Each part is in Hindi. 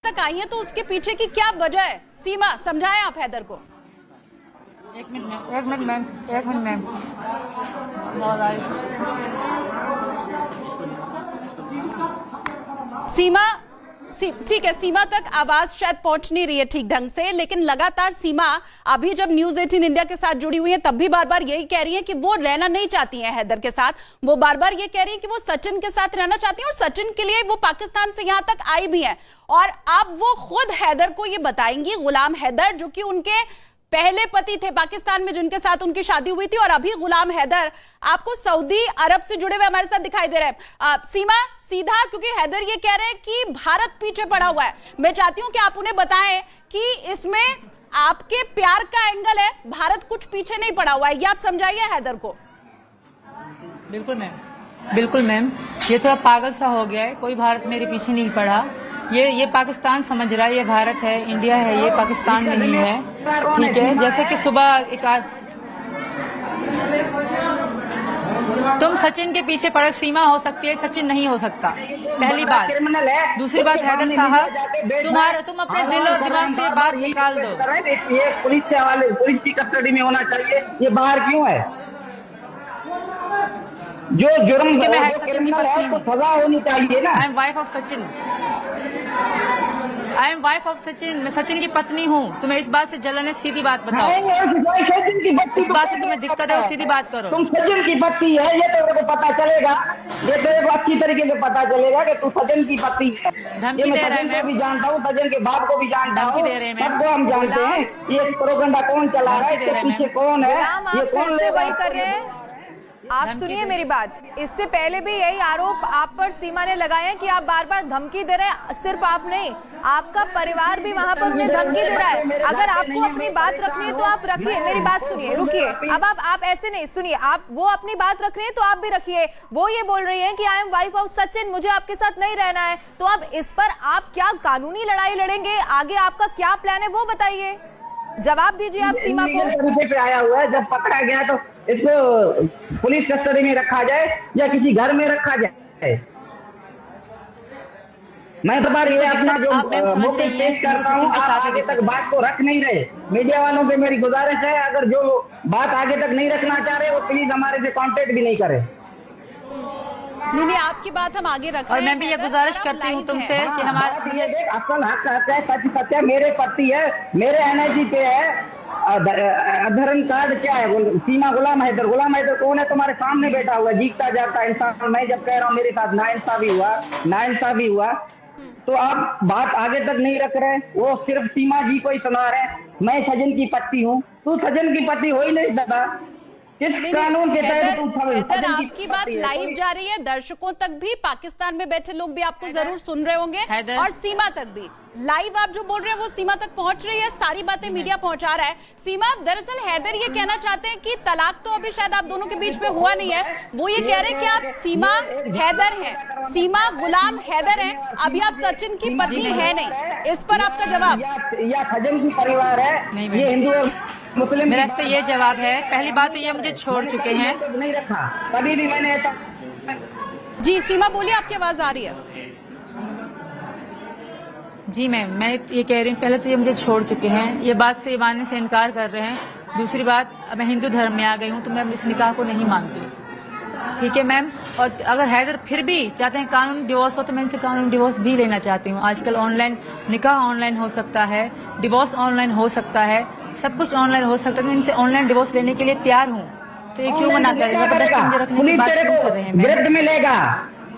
तक आई हैं, तो उसके पीछे की क्या वजह है? सीमा, समझाएं आप हैदर को। एक मिनट मैम। सीमा, ठीक है, सीमा तक आवाज शायद पहुंच नहीं रही है ठीक ढंग से, लेकिन लगातार सीमा अभी जब न्यूज 18 इंडिया के साथ जुड़ी हुई है तब भी बार बार यही कह रही है कि वो रहना नहीं चाहती हैं हैदर के साथ। वो बार बार ये कह रही है कि वो सचिन के साथ रहना चाहती हैं और सचिन के लिए वो पाकिस्तान से यहां तक आई भी हैं। और अब वो खुद हैदर को ये बताएंगी, गुलाम हैदर जो कि उनके पहले पति थे पाकिस्तान में, जिनके साथ उनकी शादी हुई थी, और अभी गुलाम हैदर आपको सऊदी अरब से जुड़े हुए हमारे साथ दिखाई दे रहे हैं। सीमा, सीधा, क्योंकि हैदर ये कह रहे हैं कि भारत पीछे पड़ा हुआ है, मैं चाहती हूं कि आप उन्हें बताएं कि इसमें आपके प्यार का एंगल है, भारत कुछ पीछे नहीं पड़ा हुआ है, ये आप समझाइए हैदर को। बिल्कुल मैम, ये थोड़ा पागल सा हो गया है। कोई भारत मेरे पीछे नहीं पड़ा। ये पाकिस्तान समझ रहा है, ये भारत है, इंडिया है, ये पाकिस्तान नहीं है। ठीक है, जैसे कि सुबह तुम सचिन के पीछे पड़े, सीमा हो सकती है, सचिन नहीं हो सकता, पहली बात। दूसरी बात, हैदर साहब, तुम अपने दिल और दिमाग से ये बात निकाल दो। ये पुलिस के हवाले, पुलिस की कस्टडी में होना चाहिए, ये बाहर क्यों है? जो जुर्म क्रिमिनल है तो सजा होनी चाहिए ना। I am wife of Sachin, मैं सचिन की पत्नी हूँ। तुम्हें इस बात से जलन है, सीधी बात बताओ। सचिन की पत्नी, इस बात से तुम्हें दिक्कत है, सीधी बात करो। तुम सचिन की पत्नी है, ये तो मेरे को पता चलेगा, ये तो एक अच्छी तरीके से पता चलेगा कि तू सचिन की पत्नी है। धमकी दे रहे हैं, मैं भी जानता हूँ, सचिन के बाप को भी जानता हूँ, सबको हम जानते हैं। ये प्रोपेगेंडा कौन चला रहा है, इसके पीछे कौन है, ये कौन ले कर रहे हैं? आप सुनिए मेरी बात, इससे पहले भी यही आरोप आप पर सीमा ने लगाए हैं कि आप बार बार धमकी दे रहे हैं। सिर्फ आप नहीं, आपका परिवार भी वहां पर उन्हें धमकी दे रहा है। अगर आपको अपनी बात रखनी है तो आप रखिए, मेरी बात सुनिए, रुकिए। अब आप ऐसे नहीं, सुनिए, आप वो अपनी बात रख रहे हैं तो आप भी रखिए। वो ये बोल रही है कि I am wife of Sachin, मुझे आपके साथ नहीं रहना है। तो अब इस पर आप क्या कानूनी लड़ाई लड़ेंगे? आगे आपका क्या प्लान है वो बताइए, जवाब दीजिए आप सीमा को। पे आया हुआ है, जब पकड़ा गया तो इसको पुलिस कस्टडी में रखा जाए या किसी घर में रखा जाए। मैं तो बार ये अपना जो मौके पेश कर रहा हूँ, आप आगे तक बात को रख नहीं रहे। मीडिया वालों से मेरी गुजारिश है, अगर जो बात आगे तक नहीं रखना चाह रहे वो प्लीज हमारे से कांटेक्ट भी नहीं करे। नहीं, आपकी बात हम आगे रख रहे हैं। और मैं भी ये गुजारिश करती हूँ तुमसे कि हमारा असल हक है, सच सत्य मेरे पति है, मेरे एनआईसी पे है। आधार कार्ड क्या है? सीमा गुलाम हैदर कौन है? तुम्हारे सामने बैठा हुआ जीतता जाता इंसान। मैं जब कह रहा हूँ मेरे साथ नाइंसाफी हुआ तो आप बात आगे तक नहीं रख रहे। वो सिर्फ सीमा जी को ही सुना रहे। मैं सजन की पत्नी हूँ, तू सजन की पत्नी हो ही नहीं दादा। किस कानून के तहत आपकी बात लाइव जा रही है, दर्शकों तक भी, पाकिस्तान में बैठे लोग भी आपको जरूर सुन रहे होंगे, और सीमा तक भी लाइव आप जो बोल रहे हैं वो सीमा तक पहुंच रही है, सारी बातें मीडिया पहुंचा रहा है। सीमा, दरअसल हैदर ये कहना चाहते हैं कि तलाक तो अभी शायद आप दोनों के बीच में हुआ नहीं है। वो ये कह रहे हैं कि आप सीमा हैदर हैं, सीमा गुलाम हैदर हैं, अभी आप सचिन की पत्नी है नहीं। इस पर आपका जवाब? या सजन की परिवार है, ये हिंदू मुस्लिम। मेरा इस पे ये जवाब है, पहली बात तो ये मुझे छोड़ चुके हैं, नहीं रखा कभी भी मैंने। जी सीमा बोलिए, आपकी आवाज आ रही है। जी मैम, मैं ये कह रही हूँ, पहले तो ये मुझे छोड़ चुके हैं, ये बात से मानने से इनकार कर रहे हैं। दूसरी बात, मैं हिंदू धर्म में आ गई हूँ तो मैं इस निकाह को नहीं मानती। ठीक है मैम, और अगर हैदर फिर भी चाहते हैं कानूनी डिवोर्स हो तो मैं इनसे कानूनी डिवोर्स भी लेना चाहती हूँ। आजकल ऑनलाइन निकाह ऑनलाइन हो सकता है, डिवोर्स ऑनलाइन हो सकता है, सब कुछ ऑनलाइन हो सकता है। मैं इनसे ऑनलाइन डिवोर्स लेने के लिए तैयार हूँ, तो ये क्यों मना कर रहे हैं? जबरदस्ती मुझे रखने की बात क्यों कर रहे हैं? गिरफ्त मिलेगा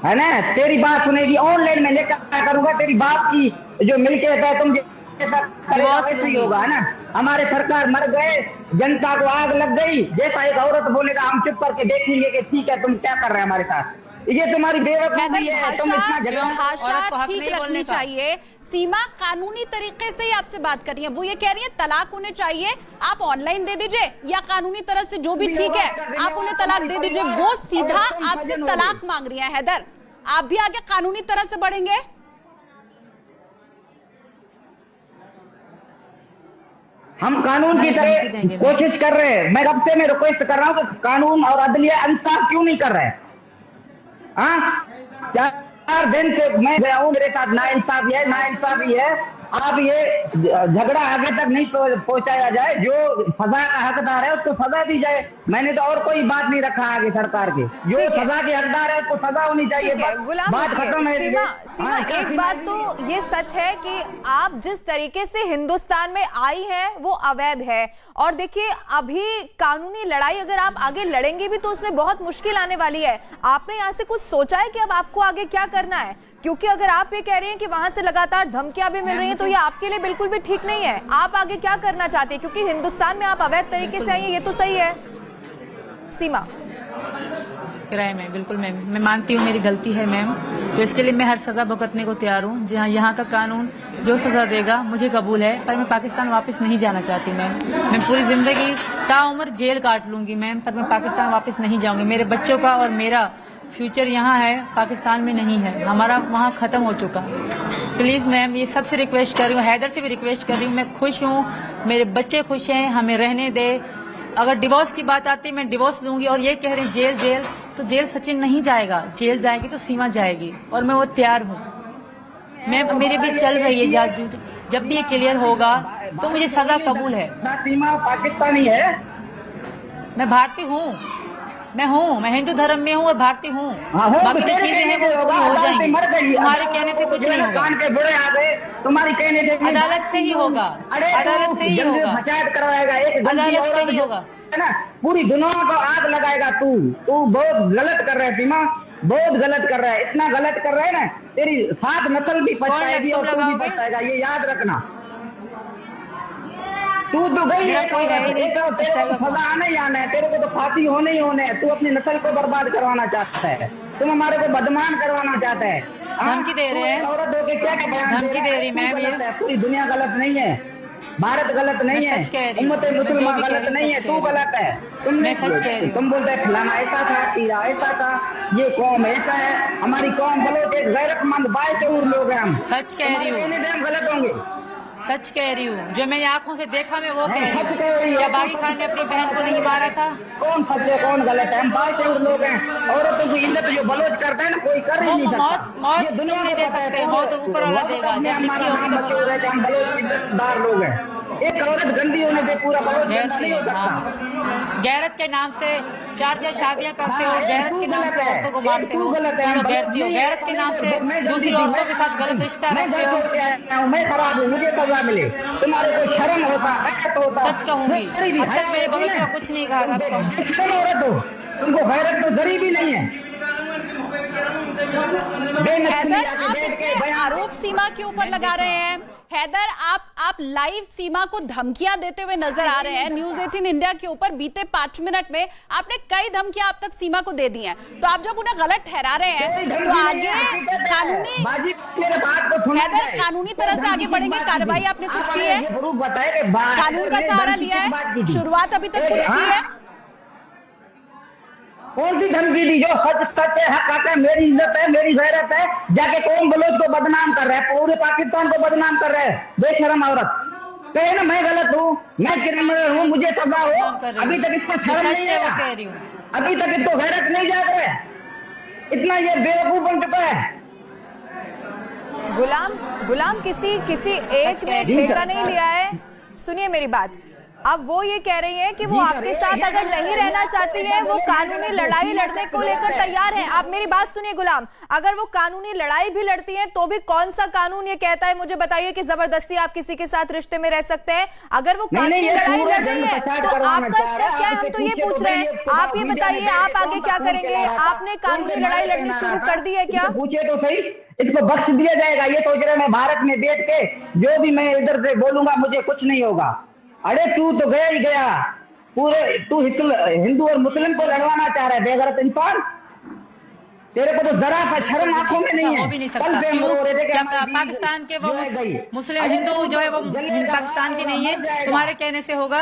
है ना, तेरी बात सुनेगी। ऑनलाइन में क्या करूंगा? तेरी बाप की जो मिलके है तुम नहीं होगा, है ना। हमारे सरकार मर गए, जनता को आग लग गई, जैसा एक औरत बोलेगा हम चुप करके देखेंगे कि ठीक है तुम क्या कर रहे हैं हमारे साथ। ये तुम्हारी बेवकूफी है, तुम इतना भाषा ठीक रखनी चाहिए। सीमा कानूनी तरीके से ही आपसे बात कर रही है, वो ये कह रही है तलाक होने चाहिए, आप ऑनलाइन दे दीजिए या कानूनी तरह से जो भी ठीक है आप उन्हें तलाक दे दीजिए। वो सीधा आपसे तलाक मांग रही है। हैदर, आप भी आगे कानूनी तरह से बढ़ेंगे? हम कानून की तरह कोशिश कर रहे हैं। मैं रब से मैं रिक्वेस्ट कर रहा हूँ कि कानून और अदलिया इंसाफ क्यों नहीं कर रहे हैं? हाँ, 4 दिन से मैं गया हूँ, मेरे साथ नाइंसाफी है। आप ये झगड़ा आगे तक नहीं पहुंचाया जाए, जो सजा का हकदार है उसको सजा दी जाए। मैंने तो और कोई बात नहीं रखा आगे सरकार के, जो सजा के हकदार है उसको सजा होनी चाहिए। बात खत्म है। सीमा, एक बात तो ये सच है कि आप जिस तरीके से हिंदुस्तान में आई हैं वो अवैध है। और देखिए, अभी कानूनी लड़ाई अगर आप आगे लड़ेंगे भी तो उसमें बहुत मुश्किल आने वाली है। आपने यहाँ से कुछ सोचा है कि अब आपको आगे क्या करना है? क्योंकि अगर आप ये कह रहे हैं कि वहां से लगातार धमकियां भी मिल रही हैं तो ये आपके लिए बिल्कुल भी ठीक नहीं है। आप आगे क्या करना चाहते हैं? क्योंकि हिंदुस्तान में आप अवैध तरीके से आई हैं, ये तो सही है। सीमा, किराए में बिल्कुल मैं मानती हूँ मेरी गलती है मैम, तो इसके लिए मैं हर सजा भुगतने को तैयार हूँ। जहाँ यहाँ का कानून जो सजा देगा मुझे कबूल है, पर मैं पाकिस्तान वापस नहीं जाना चाहती मैम। मैं पूरी जिंदगी ताउम्र जेल काट लूंगी मैम, पर मैं पाकिस्तान वापस नहीं जाऊंगी। मेरे बच्चों का और मेरा फ्यूचर यहाँ है, पाकिस्तान में नहीं है। हमारा वहाँ खत्म हो चुका। प्लीज मैम, ये सबसे रिक्वेस्ट कर रही हूँ, हैदर से भी रिक्वेस्ट कर रही हूँ। मैं खुश हूँ, मेरे बच्चे खुश हैं, हमें रहने दे। अगर डिवोर्स की बात आती है मैं डिवोर्स दूंगी। और ये कह रहे हैं जेल जेल, तो जेल सचिन नहीं जाएगा, जेल जाएगी तो सीमा जाएगी, और मैं वो तैयार हूँ। मैं मेरे भी चल रही है जांच, जब भी ये क्लियर होगा तो मुझे सजा कबूल है। सीमा पाकिस्तानी है, मैं भारतीय हूँ, मैं हिंदू धर्म में हूँ और भारतीय हूँ। बाकी जो चीजें हैं वो पूरी हो जाएंगी। तुम्हारे कहने से कुछ नहीं होगा, तुम्हारी कहने से अदालत से ही होगा, अदालत से ही होगा, पंचायत करवाएगा, एक अदालत से ही होगा, है ना। पूरी दुनिया को आग लगाएगा। तू बहुत गलत कर रहा है सीमा, बहुत गलत कर रहा है, इतना गलत कर रहा है ना, तेरी 7 नस्ल भी पछताएगी और तू भी पछताएगा, ये याद रखना। तू तो गई है, कोई है नहीं, सजा आने ही आना है, तेरे को तो फांसी होने ही होने है। तू अपनी नस्ल को बर्बाद करवाना चाहता है, तुम हमारे को बदनाम करवाना चाहता है। धमकी दे रहे हैं, औरत होके क्या धमकी दे रही मैम। ये पूरी दुनिया गलत नहीं है, भारत गलत नहीं है, उम्मत मुसलमान गलत नहीं है, तू गलत है। तुम बोलते हैं फलाना ऐसा था, तीरा ऐसा था, ये कौम ऐसा है। हमारी कौम बलोच एक गैरतमंद बाशऊर लोग हैं हम। सच कह रही हूँ, हम गलत होंगे। सच कह रही हूँ, जो मैंने आंखों से देखा मैं वो कह रही हूँ। क्या बागी खान ने अपनी बहन को नहीं मारा था? कौन सच है कौन गलत है? हम बाशऊर लोग हैं। औरतों की इज्जत जो बलोच करता है ना, कोई कर ही नहीं सकता। मौत तुम नहीं दे सकते, मौत ऊपर वाला देगा। जब लिखी होगी तो हम बलोच इज्जतदार लोग हैं। एक औरत गंदी होने से पूरा बलोच गंदा नहीं हो सकता। गैरत के नाम से 4 शादियां करते हो, गैरत के नाम से औरतों को मारते हो, गैरती हो। गैरत के नाम से दूसरी औरतों के साथ गलत रिश्ता रखते हो। मैं खराब हूँ, मुझे सजा मिले। तुम्हारे को शर्म होता है तो होता। सच कहूंगी, अब तक मेरे भविष्य में कुछ नहीं कहा था। शर्म औरत हो, तुमको गैरत तो जरी भी नहीं है। हैदर, आप इतने आरोप सीमा के ऊपर लगा रहे हैं। हैदर, आप लाइव सीमा को धमकियां देते हुए नजर आ रहे हैं न्यूज़ 18 इंडिया के ऊपर। बीते 5 मिनट में आपने कई धमकियां अब तक सीमा को दे दी हैं, तो आप जब उन्हें गलत ठहरा रहे हैं तो आगे कानूनी, हैदर, कानूनी तरह से आगे बढ़ेंगे। कार्रवाई आपने कुछ की है, कानून का सहारा लिया है, शुरुआत अभी तक कुछ की है? कौन सी धमकी दी? जो सच है, हक है, मेरी इज्जत है, मेरी गैरत है, जाके कौम बलोच को बदनाम कर रहा है, पूरे पाकिस्तान को बदनाम कर रहा है। बेशरम औरत कहे ना मैं गलत हूँ, मैं क्रिमिनल हूँ, मुझे सजा हो। अभी तक इसको शर्म नहीं आया, अभी तक इसको गैरत नहीं जाग रहा है, इतना ये बेवकूफ बन चुका है। गुलाम किसी एक ने ठेका नहीं लिया है। सुनिए मेरी बात, अब वो ये कह रही है कि वो आपके साथ अगर नहीं रहना चाहती है, वो कानूनी लड़ाई लड़ने को लेकर तैयार है। आप मेरी बात सुनिए गुलाम, अगर वो कानूनी लड़ाई भी लड़ती हैं तो भी कौन सा कानून ये कहता है, मुझे बताइए, कि जबरदस्ती आप किसी के साथ रिश्ते में रह सकते हैं? अगर वो कानूनी लड़ाई लड़ रही है तो आपका स्टेप क्या है? हम तो ये पूछ रहे हैं, आप ये बताइए, आप आगे क्या करेंगे? आपने कानूनी लड़ाई लड़नी शुरू कर दी है क्या? पूछे तो सही, इसको बख्श दिया जाएगा? ये सोच रहे मैं भारत में बैठ के जो भी मैं इधर से बोलूंगा मुझे कुछ नहीं होगा। अरे तू तो गया ही गया, पूरे तू हिंदू और मुस्लिम को लड़वाना चाह रहा है, बेगैरत इंसान। तेरे को तो जरा सा शर्म आंखों में नहीं है। भी नहीं सकता। क्या पाकिस्तान के वो मुस्लिम हिंदू जो है वो पाकिस्तान की नहीं है, तुम्हारे कहने से होगा?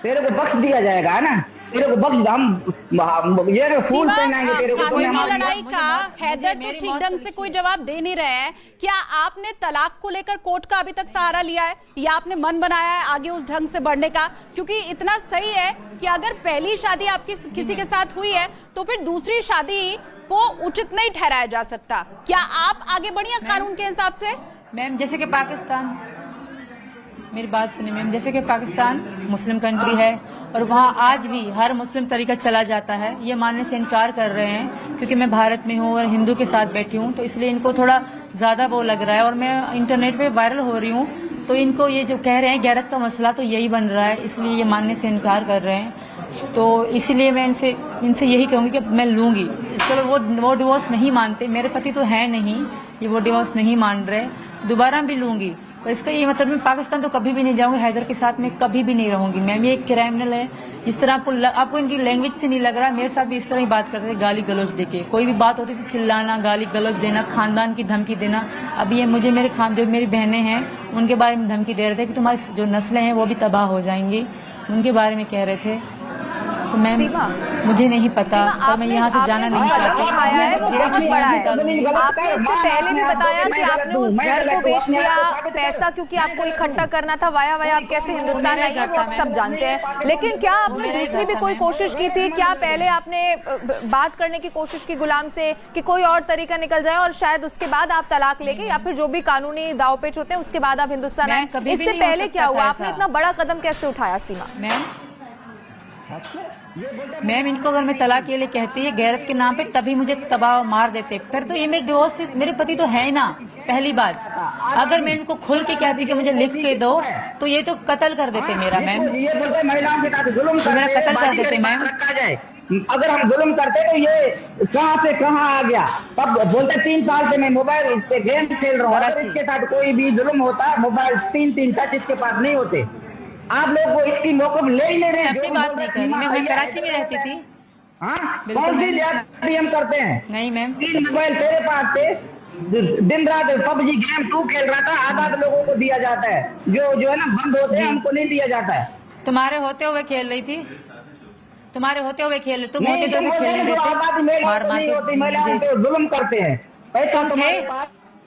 तेरे को बख्श दिया जाएगा ना। तेरे को बख्श हम ये फूल पहनाएंगे तेरे को। कानूनी हमारी लड़ाई का हैदर तो ठीक ढंग से कोई जवाब दे नहीं रहे हैं। क्या आपने तलाक को लेकर कोर्ट का अभी तक सहारा लिया है या आपने मन बनाया है आगे उस ढंग से बढ़ने का? क्योंकि इतना सही है कि अगर पहली शादी आपकी किसी के साथ हुई है तो फिर दूसरी शादी को उचित नहीं ठहराया जा सकता। क्या आप आगे बढ़िए कानून के हिसाब से? मैम जैसे कि पाकिस्तान, मेरी बात सुनिए मैम, जैसे कि पाकिस्तान मुस्लिम कंट्री है और वहाँ आज भी हर मुस्लिम तरीका चला जाता है, ये मानने से इनकार कर रहे हैं क्योंकि मैं भारत में हूँ और हिंदू के साथ बैठी हूँ, तो इसलिए इनको थोड़ा ज्यादा वो लग रहा है और मैं इंटरनेट पे वायरल हो रही हूँ, तो इनको ये जो कह रहे हैं गैरत का मसला तो यही बन रहा है, इसलिए ये मानने से इनकार कर रहे हैं। तो इसीलिए मैं इनसे यही कहूँगी कि मैं लूंगी। चलो वो डिवोर्स नहीं मानते, मेरे पति तो है नहीं, ये वो डिवोर्स नहीं मान रहे, दोबारा भी लूंगी। पर इसका ये मतलब मैं पाकिस्तान तो कभी भी नहीं जाऊंगी, हैदर के साथ मैं कभी भी नहीं रहूंगी। मैम ये एक क्रिमिनल है, जिस तरह आपको इनकी लैंग्वेज से नहीं लग रहा, मेरे साथ भी इस तरह ही बात करते थे, गाली गलौज देके, कोई भी बात होती थी चिल्लाना, गाली गलौज देना, खानदान की धमकी देना। अब ये मुझे जो मेरी बहनें हैं उनके बारे में धमकी दे रहे थे कि तुम्हारी जो नस्लें हैं वो भी तबाह हो जाएंगी, उनके बारे में कह रहे थे। तो मैम मुझे नहीं पता, पर मैं यहाँ से जाना नहीं चाहती। बहुत बड़ा है। आपने इससे पहले भी बताया कि आपने उस घर को बेच दिया पैसा क्योंकि आपको इकट्ठा करना था, वाया आप कैसे हिंदुस्तान आई है वो आप सब जानते हैं। लेकिन क्या आपने दूसरी भी कोई कोशिश की थी? क्या पहले आपने बात करने की कोशिश की गुलाम से कि कोई और तरीका निकल जाए और शायद उसके बाद आप तलाक लेके या फिर जो भी कानूनी दाव पेच होते हैं उसके बाद आप हिंदुस्तान आए? इससे पहले क्या हुआ? आपने इतना बड़ा कदम कैसे उठाया सीमा? मैम इनको अगर मैं तलाक के लिए कहती है गैरत के नाम पे तभी मुझे तबाह मार देते, फिर तो ये मेरे डिवोर्स से मेरे पति तो है ना। पहली बात, अगर मैं इनको खुल के कहती कि मुझे लिख के दो तो ये तो कत्ल कर देते मेरा। मैम ये बोलते महिलाओं के साथ जुल्म तो मेरा कत्ल कर देते मैम। अगर हम जुल्म करते तो ये कहाँ से कहाँ आ गया? तब बोलते 3 साल से मैं मोबाइल से गेम खेल रहा हूँ, अगर इसके साथ कोई भी जुल्म होता मोबाइल 3 टच इसके पास नहीं होते। आप लोग को इसकी मौके ले ही ले रहे हैं। अपनी बात नहीं करी, मैं कराची में रहती थी। हाँ कौन सी ज्यादती हम करते हैं? नहीं मैम, 3 मोबाइल तेरे पास थे, दिन रात पबजी गेम तू खेल रहा था, आधा लोगों को दिया जाता है, जो है ना बंद होते हैं हमको नहीं दिया जाता है। तुम्हारे होते हुए खेल रही थी, तुम्हारे होते हुए खेल रहे, तुम होते तो खेलने देते, मार मार के जुल्म करते हैं। तुम थे,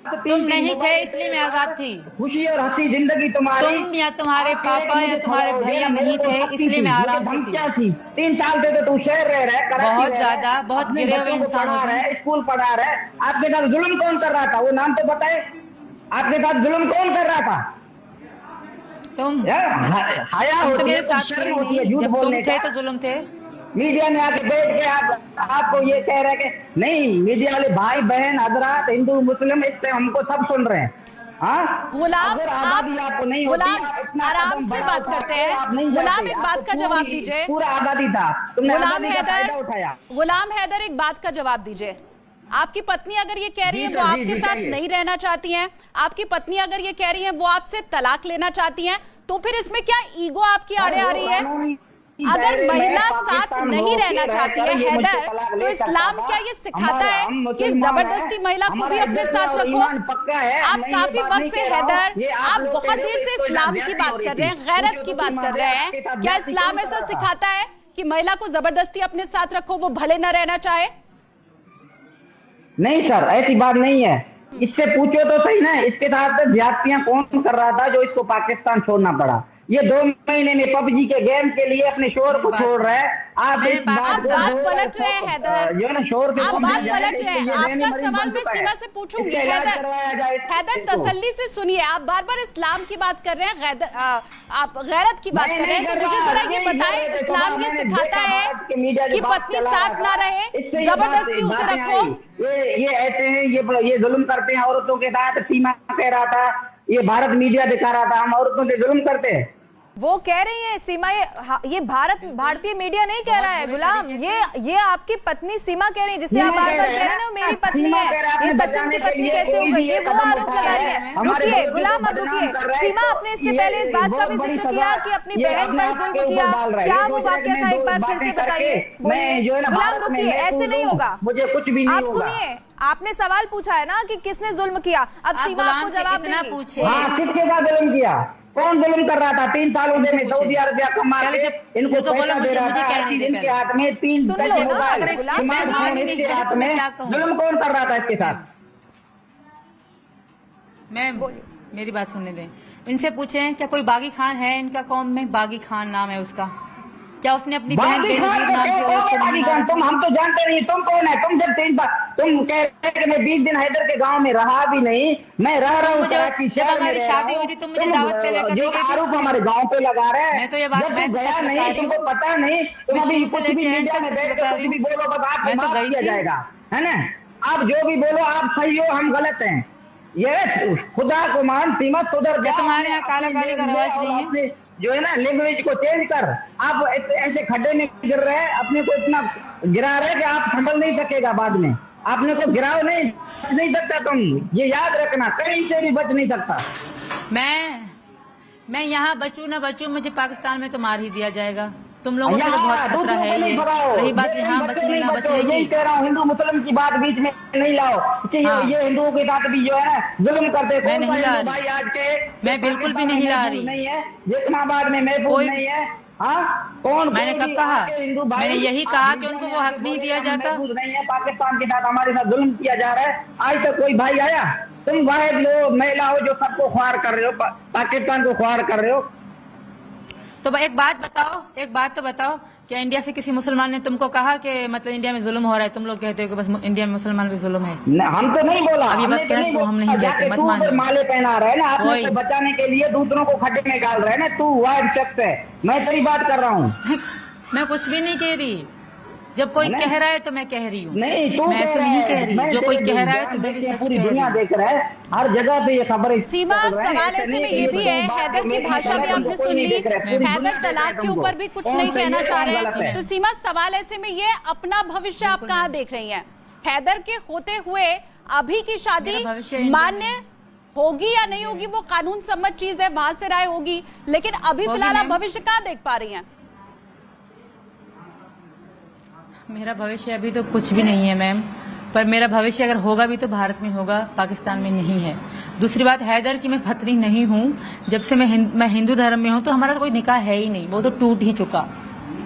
तुम नहीं थे इसलिए मैं आजाद थी। खुशी और हंसी जिंदगी तुम्हारी, तुम या तुम्हारे पापा या तुम्हारे भैया नहीं थे इसलिए मैं आराम से थी। 3 साल से तो तू शहर रह रहा है, बहुत ज्यादा, बहुत गिरे हुए इंसान है, स्कूल पढ़ा रहा है। आपके साथ जुल्म कौन कर रहा था? वो नाम तो बताए, आपके साथ जुल्म कौन कर रहा था? तुम हया होती है, मेरे साथ थे नहीं, जब तुम थे तो जुल्म थे। मीडिया में आके बैठ के आपको ये कह रहे हैं कि नहीं, मीडिया वाले भाई बहन हजरात हिंदू मुस्लिम इससे हमको सब सुन रहे हैं। गुलाम आप आराम से बात करते हैं। गुलाम एक बात का जवाब दीजिए। पूरा आजादी था, तुमने आजादी का फायदा उठाया। गुलाम हैदर एक बात का जवाब दीजिए। आपकी पत्नी अगर ये कह रही है वो आपके साथ नहीं रहना चाहती हैं, आपकी पत्नी अगर ये कह रही है वो आपसे तलाक लेना चाहती हैं, तो फिर इसमें क्या ईगो आपकी आड़े आ रही है? अगर महिला साथ नहीं रहना चाहती है हैदर, तो इस्लाम क्या ये सिखाता है कि जबरदस्ती महिला को भी अपने साथ रखो? आप काफी वक्त से हैदर, आप बहुत देर से इस्लाम की बात कर रहे हैं, गैरत की बात कर रहे हैं। क्या इस्लाम ऐसा सिखाता है कि महिला को जबरदस्ती अपने साथ रखो, वो भले न रहना चाहे? नहीं सर, ऐसी बात नहीं है। इससे पूछो तो सही ना, इसके साथ ज्यादतियां कौन कर रहा था जो इसको पाकिस्तान छोड़ना पड़ा? ये 2 महीने में पबजी के गेम के लिए अपने शोर को छोड़ रहे हैं। आप इस बात पलट रहे हैं हैदर, जो ना शोर से आप बात पलट रहे हैं। आपका सवाल मैं सीमा से पूछूंगी। हैदर तसल्ली से सुनिए, आप बार बार इस्लाम की बात कर रहे हैं, आप गैरत की बात कर रहे हैं, तो मुझे जरा ये बताएं, इस्लाम ये सिखाता है कि पत्नी साथ ना रहे, जबरदस्ती उसे रखो? ये ऐसे हैं, ये जुल्म करते हैं औरतों के साथ। सीमा कह रहा था, ये भारत मीडिया दिखा रहा था हम औरतों से जुल्म करते हैं। वो कह रही है सीमा, ये भारतीय मीडिया नहीं कह रहा है गुलाम, ये आपकी पत्नी सीमा कह रही है, जिससे आप बार बार कह रहे हैं मेरी पत्नी है, ये सचिन की पत्नी कैसे हो गई? ये वो आरोप लगा रही है। रुकिए गुलाम, अब रुकिए। सीमा, आपने इससे पहले इस बात का भी जिक्र किया कि अपनी बहन पर जुल्म किया, क्या वो वाकया था? एक बार फिर से बताइए। गुलाम रुकिए, ऐसे नहीं होगा, मुझे कुछ भी नहीं आप सुनिए। आपने सवाल पूछा है ना कि किसने जुल्म किया, अब सीमा आपको जवाब देना पूछे। किसके साथ जुल्म किया? कौन जुल्म कर रहा था 3 सालों से? मैं पूछे। सऊदी अरबिया कमा पहले के जब इनको मुझे बोलो, पैसा दे रहा मुझे था, कहने दे इनके पहले। हाथ में 3 सुन टच लो ना, मोबाइल, गुलाम स्मार्टफोन साहब, इसके हाथ मैं में। क्या कहूँ? जुल्म कौन कर रहा था इसके साथ? मैम बोलिए। मेरी बात सुनने दें। इनसे पूछें क्या कोई बागी खान है इनका कौम में? बागी खान नाम है उसका। क्या उसने अपनी बहन बागी खान बेनजीर को नाम क्यों की कौन औरत है? को बागी नहीं खान मारा तुम, था? हम तो जानते नहीं तुम कौन है। तुम जब 3 बार तुम कह रहे थे कि मैं 20 दिन हैदर के गांव में रहा भी नहीं, मैं रह रहा हूँ मुझे- कराची जब शहर में हमारी रह शादी रहा हूँ। हुई थी, तुम मुझे तुम, दावत पे लेकर जो नहीं गई थी? आरोप हमारे गांव पे लगा रहे हैं, मैं तो ये बात- जब मैं तुम तो गया सच बता नहीं, रही हूँ। तुमको पता नहीं, तुम मैं अभी शुरू से कुछ भी लेके एंड मीडिया तक में सच बैठ के बता कुछ रही भी हूँ। बोलो, बस आपको मैं तो माफ गई किया थी। जाएगा, है ना? आप जो भी बोलो, आप सही हो, हम गलत हैं। ये खुदा को मान, सीमा सुधर क्या जा। तुम्हारे यहाँ काला काली का रिवाज नहीं है? अपने जो है ना लैंग्वेज को चेंज कर। आप ऐसे खड्डे में गिर रहे हैं, अपने को इतना गिरा रहे हैं कि आप संभल नहीं सकेगा बाद में। आपने को गिराओ नहीं, बच नहीं सकता तुम, ये याद रखना, कहीं से भी बच नहीं सकता। मैं यहाँ बचूं ना बचूं, मुझे पाकिस्तान में तो मार ही दिया जाएगा। तुम लोगों से तो बहुत यहाँ खतरा दूसरों है को नहीं ये। भगाओ, रही बात ये यहाँ तुम बचने नहीं ना बचो, बचने यही की, कह रहा हूँ। हिंदू मुस्लिम की बात बीच में नहीं लाओ कि हाँ। ये हिंदुओं के साथ भी जो है ना जुल्म करते। मैं कौन सा नहीं ला हिंदू रही। भाई आज के मैं बिल्कुल भी पाकिस्तान नहीं में ला महफूज रही। नहीं है, इस्लामाबाद में महफूज कोई- नहीं है। हाँ, कौन मैंने कोई कब भी कहा? आपके हिंदू भाई, मैंने यही आप कहा कि मीडिया उनको में वो हक आके नहीं बोले दिया कि हम जाता। महफूज नहीं है, पाकिस्तान के साथ हमारे साथ जुल्म किया जा रहा है। आज तक कोई भाई आया? तुम वाहिद लोग महिला हो जो सबको ख्वार कर रहे हो, पाकिस्तान को ख्वार कर रहे हो। तो एक बात तो बताओ, क्या इंडिया से किसी मुसलमान ने तुमको कहा कि मतलब इंडिया में जुल्म हो रहा है? तुम लोग कहते हो कि बस इंडिया में मुसलमान भी जुल्म है। हम तो नहीं बोला, अब ये हमने बात तो कहना नहीं तो हम नहीं बोला। कहते, जाके मत तू मानिए। उधर माले पहना रहा है ना, अपने कोई- को बचाने के लिए दूसरों को खड्डे में डाल रहा है ना। तू वाइड शख्स है, मैं तेरी बात कर रहा हूँ। मैं कुछ भी नहीं कह रही। जब कोई नहीं। कह रहा है तो मैं कह रही हूँ। नहीं, तू मैं कह ऐसे रहा नहीं है, कह रही। मैं जो कोई तेरे कह रहा है तो बयान मैं भी देख के सच पूरी कह रही दुनिया हूँ। देख रहा है, हर जगह पे ये खबरें सीमा, चल रहे हैं। सवाल ऐसे ऐसे नहीं में कि ये भी है, तुम बात हैदर को की मैं भाषा कह भी रहा हूं, आपने कोई सुन नहीं ली। देख रहा है, पूरी हैदर दुनिया देख रहा तलाक है के तुमको। ऊपर भी कुछ कौन नहीं सही कहना है, चाह कौन रहे गलत है। हैं। तो सीमा, सवाल ऐसे में ये अपना भविष्य आप कहाँ देख रही हैं? हैदर के होते हुए अभी की शादी मेरा भविष्य इंडिया मान्य होगी या नहीं होगी, वो कानून सम्मत चीज है, वहां से राय होगी, लेकिन अभी होगी फिलहाल आप मैम। भविष्य कहाँ देख पा रही हैं? मेरा भविष्य अभी तो कुछ भी नहीं है मैम, पर मेरा भविष्य अगर होगा भी तो भारत में होगा, पाकिस्तान में नहीं है। दूसरी बात, हैदर की मैं पत्नी नहीं हूँ। जब से मैं हिंदू धर्म में हूँ तो हमारा तो कोई निकाह है ही नहीं, वो तो टूट ही चुका।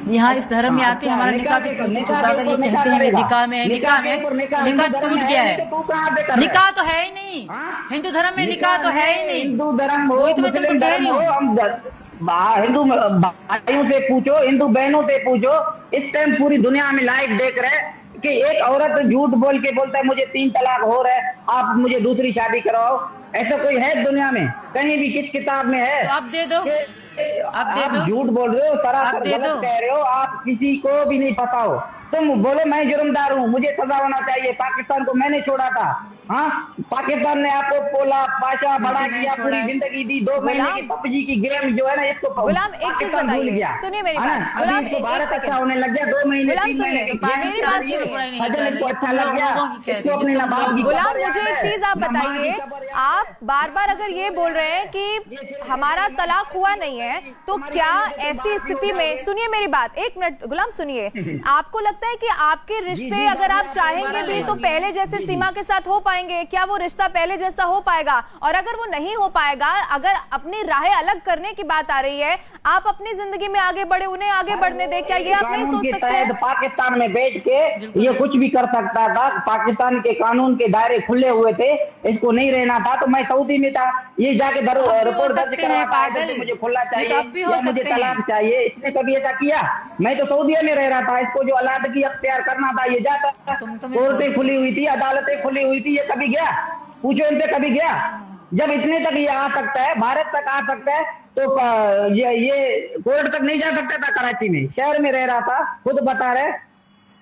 यहाँ इस धर्म में आके हमारा निकाह तो टूट ही चुका। अगर ये कहते हैं निकाह में है, निकाह टूट गया है। निकाह तो है ही नहीं, हिंदू धर्म में निकाह तो है ही नहीं। हिंदू धर्म हो, वही तो मैं तुमको मुस्लिम कह धर्म रही हो, हूँ। हम हिंदू भाइयों से पूछो, हिंदू बहनों से पूछो। इस टाइम पूरी दुनिया में लाइव देख रहे हैं कि एक औरत झूठ बोल के बोलता है मुझे 3 तलाक हो रहा है, आप मुझे दूसरी शादी कराओ। ऐसा कोई है दुनिया में? कहीं भी किस किताब में है? तो आप दे दो, आप दे दो। झूठ बोल रहे हो, आप सरासर दे गलत दो। कह रहे हो। आप किसी को भी नहीं पता हो। तुम बोलो मैं जुर्मदार हूँ, मुझे सजा होना चाहिए। पाकिस्तान को मैंने छोड़ा था। हाँ, पाकिस्तान ने आपको पोला पाशा बड़ा मैंने किया, छोड़ा पूरी है। जिंदगी दी। 2 महीने की पबजी की गेम जो है ना, इसको गुलाम, एक चीज पाकिस्तान भूल बताइए, गया। सुनिए मेरी है ना? बात। अभी गुलाम, इसको एक भारत सेकंड। अच्छा होने लग गया। 2 महीने गुलाम, 3 महीने सुनिए, की पाकिस्तान मेरी बात से बुराई नहीं फजल कर इनको रही, अच्छा तुम लग गया। लोगों की कह रही इसको है, अपनी तुम नवाब की लोग- गुलाम, खबर मुझे याद एक है। चीज आप नवाब की बताइए, खबर याद है। आप बार बार अगर ये बोल रहे हैं कि हमारा तलाक हुआ नहीं है, तो क्या ऐसी स्थिति में, सुनिए मेरी बात, 1 मिनट गुलाम सुनिए, आपको लगता है कि आपके रिश्ते अगर आप चाहेंगे भी तो पहले जैसे सीमा के साथ हो पाएंगे? क्या वो रिश्ता पहले जैसा हो पाएगा? और अगर वो नहीं हो पाएगा, अगर अपनी राहें अलग करने की बात आ रही है, आप अपनी जिंदगी में आगे बढ़े, उन्हें आगे बढ़ने दे, क्या ये आप नहीं कानून सोच के सकते तहत हैं? पाकिस्तान में बैठ के ये कुछ भी कर सकता था। पाकिस्तान के कानून के दायरे खुले हुए थे, इसको नहीं रहना था। तो मैं सऊदी में था, ये जाके रिपोर्ट दर्ज सकते हैं, करवाता है पागल। कि मुझे खुला ये तो चाहिए अब भी हो या मुझे सकते हैं। तलाक चाहिए। इसने कभी ऐसा किया? मैं तो सऊदी में रह रहा था। इसको जो अलादगी अख्तियार करना था, ये जाता। तुम तो मैं कोर्टें छोड़- खुली हुई थी, अदालतें खुली हुई थी, ये कभी गया? पूछो इनसे, कभी गया? जब इतने तक ये आ सकता है, भारत तक आ सकता है, तो ये कोर्ट तक नहीं जा सकता था। कराची में शहर में रह रहा था, खुद बता रहे।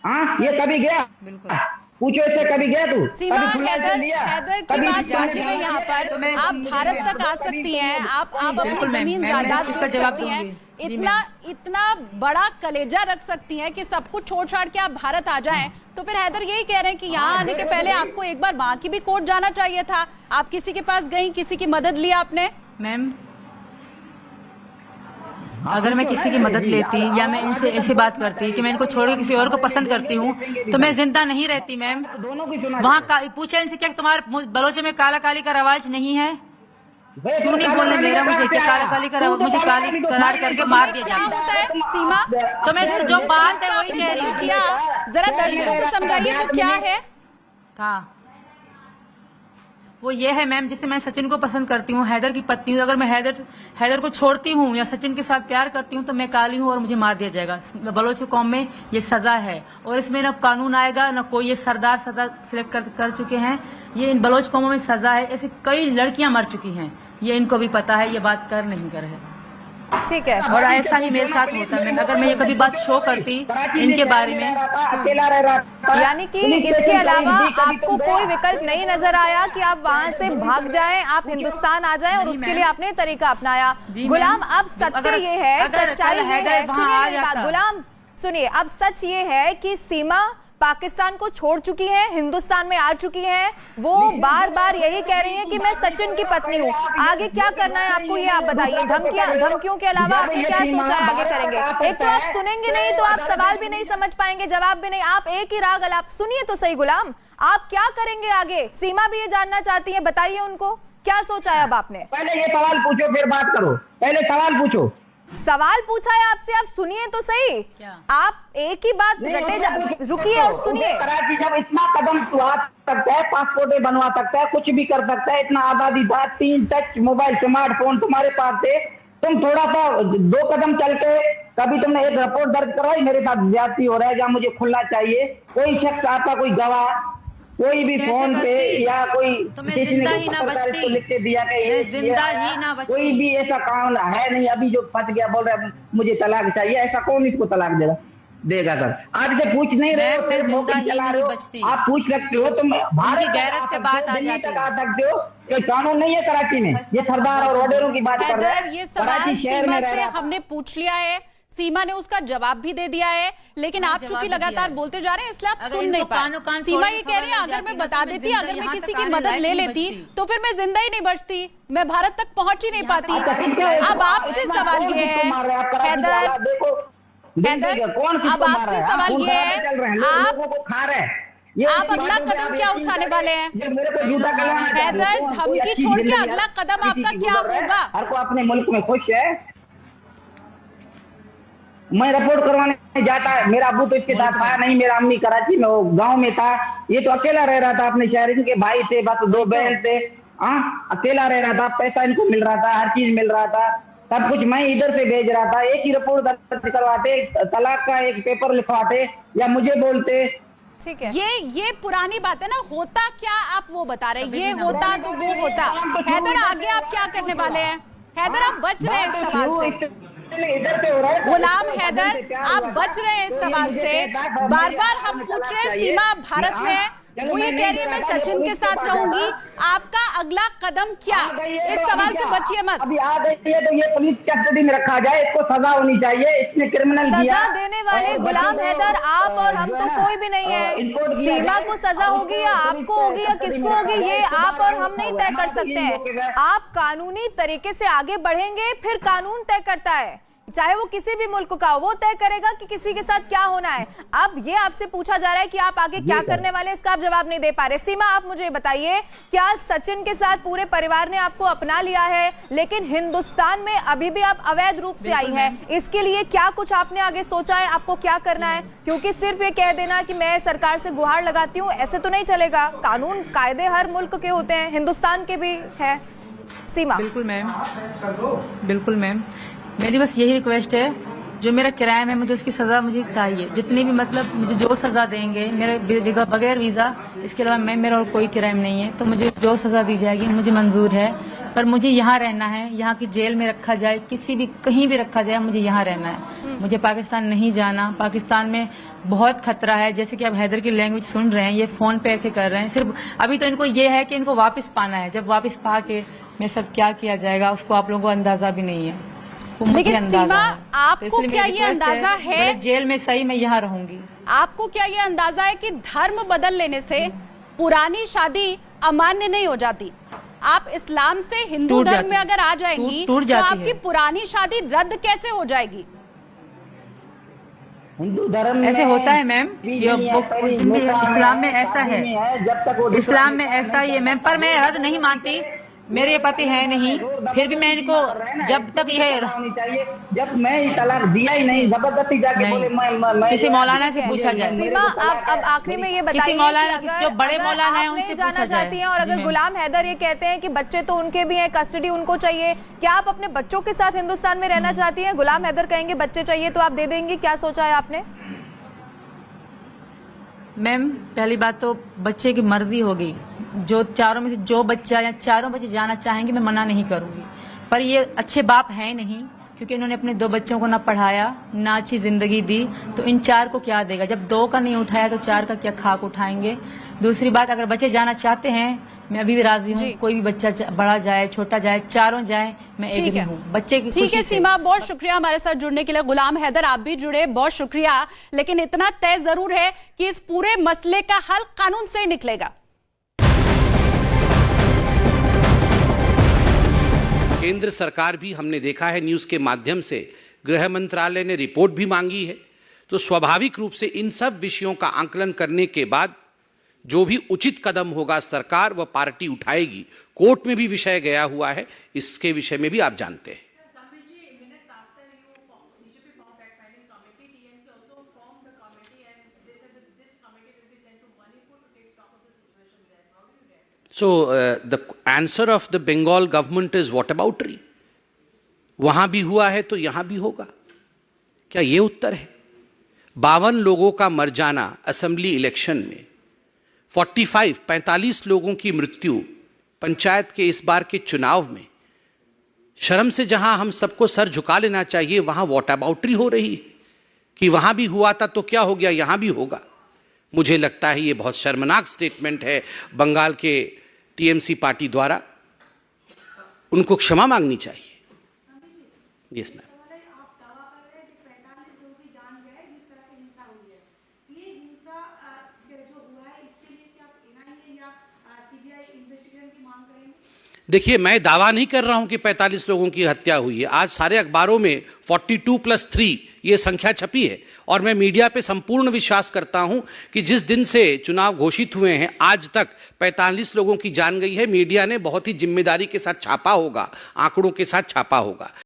हाँ, ये कभी गया? बिल्कुल। पूछो इससे, कभी गया तू? सीमा, कभी खुला हैदर चल दिया? हैदर की कभी बात खुला पहुंची चल है दिया? यहाँ पर। तो मैं- आप भारत तक आ सकती हैं, आप अपनी बिल्कुल मैम, जमीन मैं जायदाद इसका बेच जवाब सकती हैं, दूंगी। जी इतना बड़ा कलेजा रख सकती हैं कि सब कुछ छोड़ छाड़ के आप भारत आ जाएं। तो फिर हैदर यही कह रहे हैं कि यहाँ आने के पहले आपको एक बार वहां की भी कोर्ट जाना चाहिए था। आप किसी के पास गई, किसी की मदद ली आपने? मैम, अगर मैं किसी की मदद लेती या मैं इनसे ऐसी बात करती कि मैं इनको छोड़ के किसी और को पसंद करती हूँ तो मैं जिंदा नहीं रहती मैम। दोनों की सुना। वहाँ पूछे इनसे क्या तुम्हारे बलोच में काला काली का रवाज नहीं है? क्यों नहीं बोलने दे रहा मुझे? काला काली करा, मुझे काली करार करके मार दिया क्या जाएगा। होता है सीमा? तो मैं जो बात है वही कह रही हूँ। क्या जरा दर्शकों को समझाइए वो क्या है? हाँ, वो ये है मैम, जिससे मैं सचिन को पसंद करती हूँ, हैदर की पत्नी हूँ। अगर मैं हैदर को छोड़ती हूँ या सचिन के साथ प्यार करती हूँ तो मैं काली हूँ और मुझे मार दिया जाएगा। बलोच कौम में ये सजा है और इसमें न कानून आएगा न कोई। ये सरदार सजा सिलेक्ट कर चुके हैं। ये इन बलोच कौमों में सजा है। ऐसे कई लड़कियां मर चुकी हैं, ये इनको भी पता है। ये बात कर नहीं कर है। ठीक है, और ऐसा ही मेरे साथ होता है। अगर मैं ये कभी बात शो करती इनके बारे में, अकेला रह रहा था। यानी कि इसके अलावा आपको कोई विकल्प नहीं नजर आया कि आप वहां से भाग जाएं, आप हिंदुस्तान आ जाएं, और उसके लिए आपने तरीका अपनाया। गुलाम, अब सत्य ये है, सच्चाई ये है, सुनिए मेरी बात गुलाम, सुनिए, अब सच ये है कि सीमा पाकिस्तान को छोड़ चुकी है, हिंदुस्तान में आ चुकी है। वो बार बार यही कह रही है कि मैं सचिन की पत्नी हूँ। आगे क्या करना है आपको ये आप बताइए। धमकियों के अलावा आपने क्या सोचा है आगे करेंगे? एक तो आप सुनेंगे नहीं तो आप सवाल भी नहीं समझ पाएंगे, जवाब भी नहीं। आप एक ही राग अलाप सुनिए तो सही गुलाम, आप क्या करेंगे आगे? सीमा भी ये जानना चाहती है, बताइए उनको क्या सोचा है अब आपने। पहले ये सवाल पूछो फिर बात करो। पहले सवाल पूछो। सवाल पूछा है आपसे, आप सुनिए तो सही। क्या? आप एक ही बात रुकिए और सुनिए। कराची जब इतना कदम उठा सकता है, पासपोर्ट बनवा सकता है, कुछ भी कर सकता है, इतना आबादी था, 3 टच मोबाइल स्मार्टफोन तुम्हारे पास थे, तुम थोड़ा सा 2 कदम चल के कभी तुमने एक रिपोर्ट दर्ज कराई मेरे साथ ज्यादती हो रहा है, जहाँ मुझे खुलना चाहिए? कोई शख्स आता, कोई गवाह, कोई भी फोन पे या कोई तो मैं जिंदा ही ना बचती, लिख के दिया मैं जिंदा ही ना बचती। कोई भी ऐसा कानून है नहीं। अभी जो फंस गया बोल रहा है मुझे तलाक चाहिए, ऐसा कौन इसको तलाक देगा सर? आज से पूछ नहीं रहे हो, फिर मौके चला रहे हो। आप पूछ सकते हो, तुम भारत गैरत पे बात आ दिल्ली जाती तक आ सकते हो। कोई कानून नहीं है कराची में। ये सरदार और ऑर्डरों की बात कर रहे हैं। ये सवाल सीमा से हमने पूछ लिया है, सीमा ने उसका जवाब भी दे दिया है, लेकिन आप चूंकि लगातार बोलते जा रहे हैं इसलिए आप सुन नहीं पाए। सीमा ये कह रही है अगर मैं बता देती, अगर मैं किसी की मदद ले लेती तो फिर मैं जिंदा ही नहीं बचती, मैं भारत तक पहुंच ही नहीं पाती। अब आपसे सवाल ये है हैदर, अब आपसे सवाल ये है आप अगला कदम क्या उठाने वाले हैं? हैदर, धमकी छोड़ के अगला कदम आपका क्या होगा? हर को अपने मुल्क में खुश है। मैं रिपोर्ट करवाने जाता है, मेरा अबू तो इसके साथ था नहीं, मेरा अम्मी कराची में वो गांव में था, ये तो अकेला रह रहा था अपने शहर। इनके भाई थे, बस 2 बहन थे। अकेला रह रहा था, पैसा इनको मिल रहा था, हर चीज मिल रहा था, सब कुछ मैं इधर से भेज रहा था। एक ही रिपोर्ट दर्ज करवाते, तलाक का एक पेपर लिखवाते या मुझे बोलते। ठीक है, ये पुरानी बात है ना, होता क्या आप वो बता रहे हैं, ये होता तो वो होता। हैदर, आगे आप क्या करने वाले हैं? हैदर, आप बच रहे हैं इस सवाल से। गुलाम हैदर, आप बच रहे हैं इस सवाल से। बार बार हम पूछ रहे हैं, सीमा भारत में है, वो ये कह रही है मैं सचिन के साथ रहूंगी, आपका अगला कदम क्या? इस सवाल से बचिए मत। अभी आ गई है तो ये पुलिस कस्टडी में रखा जाए, इसको सजा होनी चाहिए, इसने क्रिमिनल किया। सजा देने वाले गुलाम हैदर आप और हम तो कोई भी नहीं है। सीमा को सजा होगी या आपको होगी या किसको होगी, ये आप और हम नहीं तय कर सकते हैं। आप कानूनी तरीके से आगे बढ़ेंगे, फिर कानून तय करता है, चाहे वो किसी भी मुल्क का हो, वो तय करेगा कि किसी के साथ क्या होना है। अब ये आपसे पूछा जा रहा है कि आप आगे क्या करने वाले हैं, इसका आप जवाब नहीं दे पा रहे। सीमा, आप मुझे बताइए, क्या सचिन के साथ पूरे परिवार ने आपको अपना लिया है, लेकिन हिंदुस्तान में अभी भी आप अवैध रूप से आई हैं, इसके लिए क्या कुछ आपने आगे सोचा है, आपको क्या करना है? क्योंकि सिर्फ ये कह देना कि मैं सरकार से गुहार लगाती हूँ, ऐसे तो नहीं चलेगा। कानून कायदे हर मुल्क के होते हैं, हिंदुस्तान के भी है। सीमा। बिल्कुल मैम, बिल्कुल मैम, मेरी बस यही रिक्वेस्ट है, जो मेरा क्राइम है मुझे उसकी सजा मुझे चाहिए, जितनी भी मतलब मुझे जो सजा देंगे मेरे बगैर वीजा, इसके अलावा मेरा और कोई क्राइम नहीं है, तो मुझे जो सजा दी जाएगी मुझे मंजूर है। पर मुझे यहाँ रहना है, यहाँ की जेल में रखा जाए, किसी भी कहीं भी रखा जाए, मुझे यहाँ रहना है, मुझे पाकिस्तान नहीं जाना। पाकिस्तान में बहुत खतरा है, जैसे कि आप हैदर की लैंग्वेज सुन रहे हैं, ये फोन पे ऐसे कर रहे हैं। सिर्फ अभी तो इनको ये है कि इनको वापस पाना है, जब वापस पा के मेरे साथ क्या किया जाएगा उसको आप लोगों को अंदाजा भी नहीं है। लेकिन सीमा, आपको क्या ये अंदाजा है, जेल में सही मैं यहाँ रहूंगी, आपको क्या ये अंदाजा है कि धर्म बदल लेने से पुरानी शादी अमान्य नहीं हो जाती? आप इस्लाम से हिंदू धर्म में अगर आ जाएंगी तो आपकी पुरानी शादी रद्द कैसे हो जाएगी? हिंदू धर्म ऐसे होता है मैम, इस्लाम में ऐसा है, इस्लाम में ऐसा ही है मैम, पर मैं रद्द नहीं मानती। मेरे पति है नहीं, फिर भी मैं इनको जब तक यह होनी चाहिए। जब मैं तलाक दिया ही नहीं, जबरदस्ती जाके बोले मैं किसी मौलाना से पूछा जाए। सीमा, अब आखिरी में ये बताइए मौलाना, कि जो बड़े मौलाना हैं, आप उनसे नहीं पूछा जाना जाए। चाहती हैं और अगर गुलाम हैदर ये कहते हैं कि बच्चे तो उनके भी हैं, कस्टडी उनको चाहिए, क्या आप अपने बच्चों के साथ हिंदुस्तान में रहना चाहती हैं? गुलाम हैदर कहेंगे बच्चे चाहिए तो आप दे देंगी, क्या सोचा है आपने? मैम, पहली बात तो बच्चे की मर्जी होगी, जो चारों में से जो बच्चा या चारों बच्चे जाना चाहेंगे मैं मना नहीं करूंगी, पर ये अच्छे बाप हैं नहीं, क्योंकि इन्होंने अपने 2 बच्चों को ना पढ़ाया ना अच्छी जिंदगी दी, तो इन 4 को क्या देगा? जब 2 का नहीं उठाया तो 4 का क्या खाक उठाएंगे? दूसरी बात, अगर बच्चे जाना चाहते हैं मैं अभी भी राजी हूँ, कोई भी बच्चा बड़ा जाए छोटा जाए, चारों जाए, मैं एग्री हूँ बच्चे की ठीक है सीमा, बहुत शुक्रिया हमारे साथ जुड़ने के लिए। गुलाम हैदर आप भी जुड़े, बहुत शुक्रिया। लेकिन इतना तय जरूर है कि इस पूरे मसले का हल कानून से ही निकलेगा। केंद्र सरकार भी, हमने देखा है न्यूज़ के माध्यम से, गृह मंत्रालय ने रिपोर्ट भी मांगी है, तो स्वाभाविक रूप से इन सब विषयों का आकलन करने के बाद जो भी उचित कदम होगा सरकार व पार्टी उठाएगी। कोर्ट में भी विषय गया हुआ है, इसके विषय में भी आप जानते हैं। So the answer of the Bengal government is whataboutery. वहां भी हुआ है तो यहां भी होगा, क्या ये उत्तर है? 52 लोगों का मर जाना असेंबली इलेक्शन में, 45 लोगों की मृत्यु पंचायत के इस बार के चुनाव में, शर्म से जहां हम सबको सर झुका लेना चाहिए वहां व्हाटअबाउटरी हो रही है कि वहां भी हुआ था तो क्या हो गया, यहां भी होगा। मुझे लगता है ये बहुत शर्मनाक स्टेटमेंट है बंगाल के टीएमसी पार्टी द्वारा, उनको क्षमा मांगनी चाहिए। Yes ma'am. देखिए, मैं दावा नहीं कर रहा हूं कि 45 लोगों की हत्या हुई है। आज सारे अखबारों में 42+3 ये संख्या छपी है, और मैं मीडिया पे संपूर्ण विश्वास करता हूं कि जिस दिन से चुनाव घोषित हुए हैं आज तक 45 लोगों की जान गई है। मीडिया ने बहुत ही जिम्मेदारी के साथ छापा होगा, आंकड़ों के साथ छापा होगा।